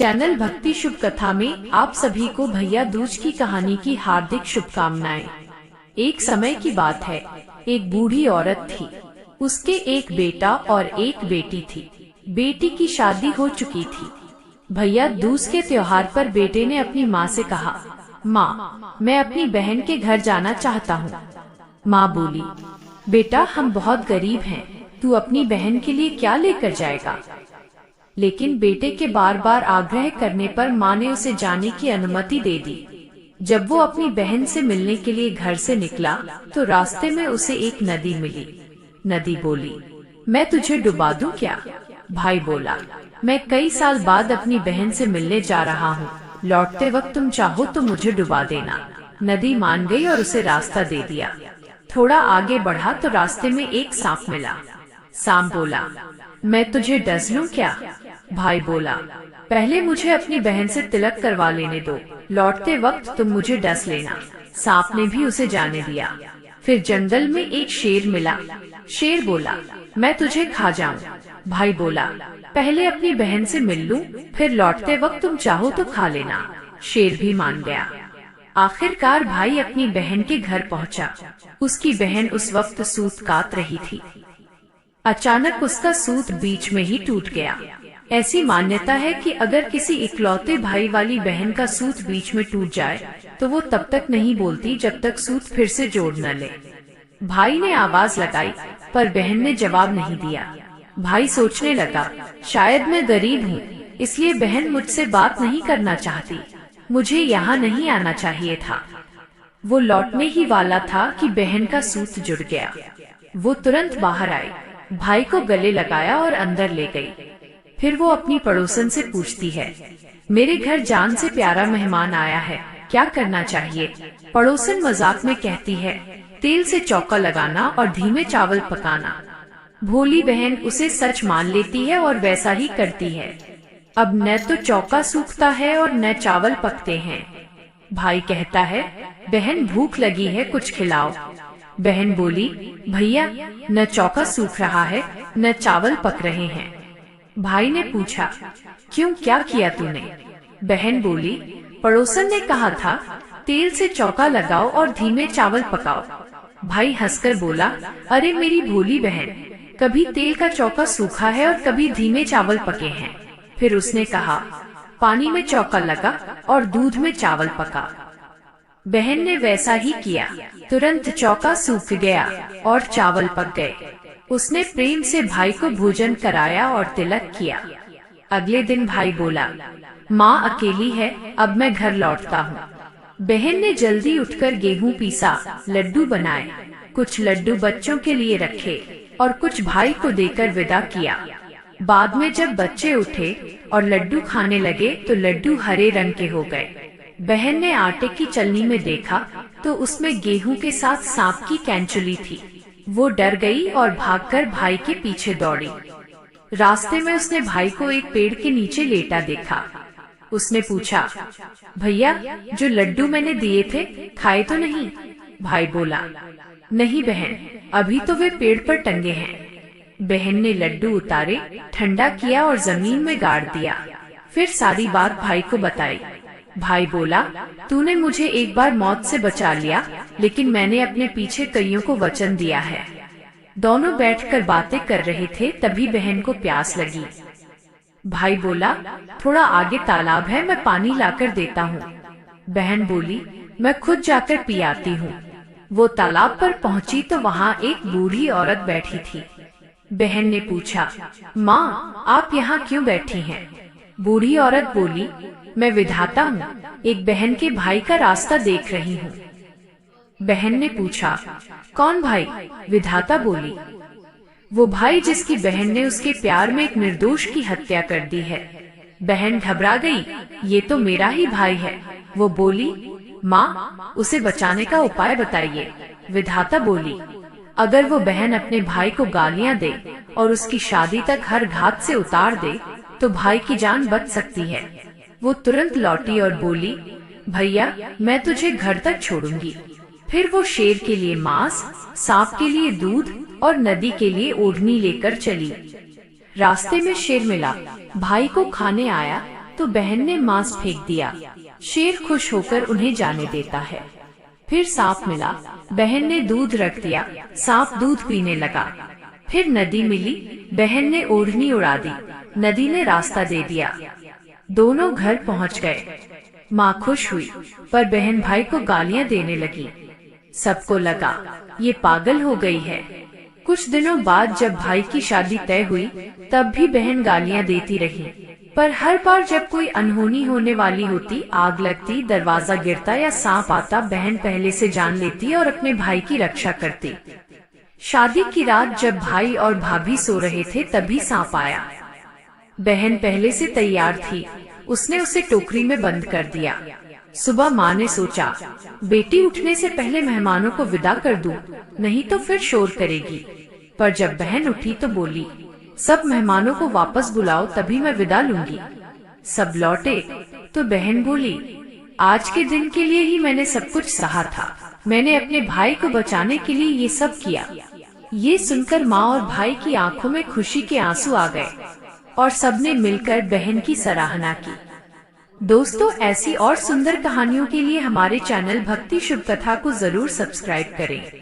Channel भक्ति शुभ कथा में आप सभी को भैया दूज की कहानी की हार्दिक शुभकामनाएं। एक समय की बात है, एक बूढ़ी औरत थी। उसके एक बेटा और एक बेटी थी। बेटी की शादी हो चुकी थी। भैया दूज के त्योहार पर बेटे ने अपनी माँ से कहा, माँ, मैं अपनी बहन के घर जाना चाहता हूँ। माँ बोली, बेटा हम बहुत गरीब हैं, तू अपनी बहन के लिए क्या लेकर जाएगा। लेकिन बेटे के बार बार आग्रह करने पर माँ ने उसे जाने की अनुमति दे दी। जब वो अपनी बहन से मिलने के लिए घर से निकला तो रास्ते में उसे एक नदी मिली। नदी बोली, मैं तुझे डुबा दूं क्या। भाई बोला, मैं कई साल बाद अपनी बहन से मिलने जा रहा हूँ, लौटते वक्त तुम चाहो तो मुझे डुबा देना। नदी मान गई और उसे रास्ता दे दिया। थोड़ा आगे बढ़ा तो रास्ते में एक सांप मिला। सांप बोला, मैं तुझे डस लूं क्या। भाई बोला, पहले मुझे अपनी बहन से तिलक करवा लेने दो, लौटते वक्त तुम मुझे डस लेना। सांप ने भी उसे जाने दिया। फिर जंगल में एक शेर मिला। शेर बोला, मैं तुझे खा जाऊं। भाई बोला, पहले अपनी बहन से मिल लूं, फिर लौटते वक्त तुम चाहो तो खा लेना। शेर भी मान गया। आखिरकार भाई अपनी बहन के घर पहुंचा। उसकी बहन उस वक्त सूत काट रही थी। अचानक उसका सूत बीच में ही टूट गया। ऐसी मान्यता है कि अगर किसी इकलौते भाई वाली बहन का सूत बीच में टूट जाए तो वो तब तक नहीं बोलती जब तक सूत फिर से जोड़ न ले। भाई ने आवाज लगाई पर बहन ने जवाब नहीं दिया। भाई सोचने लगा, शायद मैं गरीब हूँ, इसलिए बहन मुझसे बात नहीं करना चाहती। मुझे यहाँ नहीं आना चाहिए था। वो लौटने ही वाला था कि बहन का सूत जुड़ गया। वो तुरंत बाहर आई, भाई को गले लगाया और अंदर ले गई। फिर वो अपनी पड़ोसन से पूछती है, मेरे घर जान से प्यारा मेहमान आया है, क्या करना चाहिए। पड़ोसन मजाक में कहती है, तेल से चौका लगाना और धीमे चावल पकाना। भोली बहन उसे सच मान लेती है और वैसा ही करती है। अब न तो चौका सूखता है और न चावल पकते हैं। भाई कहता है, बहन भूख लगी है, कुछ खिलाओ। बहन बोली, भैया न चौका सूख रहा है न चावल पक रहे हैं। भाई ने पूछा, क्यों, क्या किया तूने। बहन बोली, पड़ोसन ने कहा था तेल से चौका लगाओ और धीमे चावल पकाओ। भाई हंसकर बोला, अरे मेरी भोली बहन, कभी तेल का चौका सूखा है और कभी धीमे चावल पके हैं। फिर उसने कहा, पानी में चौका लगा और दूध में चावल पका। बहन ने वैसा ही किया। तुरंत चौका सूख गया और चावल पक गए। उसने प्रेम से भाई को भोजन कराया और तिलक किया। अगले दिन भाई बोला, माँ अकेली है, अब मैं घर लौटता हूँ। बहन ने जल्दी उठकर गेहूं पीसा, लड्डू बनाए। कुछ लड्डू बच्चों के लिए रखे और कुछ भाई को देकर विदा किया। बाद में जब बच्चे उठे और लड्डू खाने लगे तो लड्डू हरे रंग के हो गए। बहन ने आटे की चलनी में देखा तो उसमें गेहूं के साथ सांप की कैंचुली थी। वो डर गई और भागकर भाई के पीछे दौड़ी। रास्ते में उसने भाई को एक पेड़ के नीचे लेटा देखा। उसने पूछा, भैया जो लड्डू मैंने दिए थे खाए तो नहीं। भाई बोला, नहीं बहन, अभी तो वे पेड़ पर टंगे हैं। बहन ने लड्डू उतारे, ठंडा किया और जमीन में गाड़ दिया। फिर सारी बात भाई को बताई। भाई बोला, तूने मुझे एक बार मौत से बचा लिया, लेकिन मैंने अपने पीछे कईयों को वचन दिया है। दोनों बैठकर बातें कर रहे थे, तभी बहन को प्यास लगी। भाई बोला, थोड़ा आगे तालाब है, मैं पानी लाकर देता हूँ। बहन बोली, मैं खुद जाकर पी आती हूँ। वो तालाब पर पहुँची तो वहाँ एक बूढ़ी औरत बैठी थी। बहन ने पूछा, माँ आप यहाँ क्यों बैठी हैं? बूढ़ी औरत बोली, मैं विधाता हूँ, एक बहन के भाई का रास्ता देख रही हूँ। बहन ने पूछा, कौन भाई? विधाता बोली, वो भाई जिसकी बहन ने उसके प्यार में एक निर्दोष की हत्या कर दी है। बहन घबरा गई, ये तो मेरा ही भाई है। वो बोली, माँ उसे बचाने का उपाय बताइए। विधाता बोली, अगर वो बहन अपने भाई को गालियाँ दे और उसकी शादी तक हर घात से उतार दे तो भाई की जान बच सकती है। वो तुरंत लौटी और बोली, भैया मैं तुझे घर तक छोड़ूंगी। फिर वो शेर के लिए मांस, सांप के लिए दूध और नदी के लिए ओढ़नी लेकर चली। रास्ते में शेर मिला, भाई को खाने आया तो बहन ने मांस फेंक दिया। शेर खुश होकर उन्हें जाने देता है। फिर सांप मिला, बहन ने दूध रख दिया, सांप दूध पीने लगा। फिर नदी मिली, बहन ने ओढ़नी उड़ा दी, नदी ने रास्ता दे दिया। दोनों घर पहुंच गए। माँ खुश हुई, पर बहन भाई को गालियां देने लगी। सबको लगा ये पागल हो गई है। कुछ दिनों बाद जब भाई की शादी तय हुई, तब भी बहन गालियां देती रही। पर हर बार जब कोई अनहोनी होने वाली होती, आग लगती, दरवाजा गिरता या सांप आता, बहन पहले से जान लेती और अपने भाई की रक्षा करती। शादी की रात जब भाई और भाभी सो रहे थे, तभी सांप आया। बहन पहले से तैयार थी, उसने उसे टोकरी में बंद कर दिया। सुबह माँ ने सोचा, बेटी उठने से पहले मेहमानों को विदा कर दूं, नहीं तो फिर शोर करेगी। पर जब बहन उठी तो बोली, सब मेहमानों को वापस बुलाओ, तभी मैं विदा लूंगी। सब लौटे तो बहन बोली, आज के दिन के लिए ही मैंने सब कुछ सहा था। मैंने अपने भाई को बचाने के लिए ये सब किया। ये सुनकर माँ और भाई की आंखों में खुशी के आंसू आ गए और सबने मिलकर बहन की सराहना की। दोस्तों, ऐसी और सुंदर कहानियों के लिए हमारे चैनल भक्ति शुभ कथा को जरूर सब्सक्राइब करें।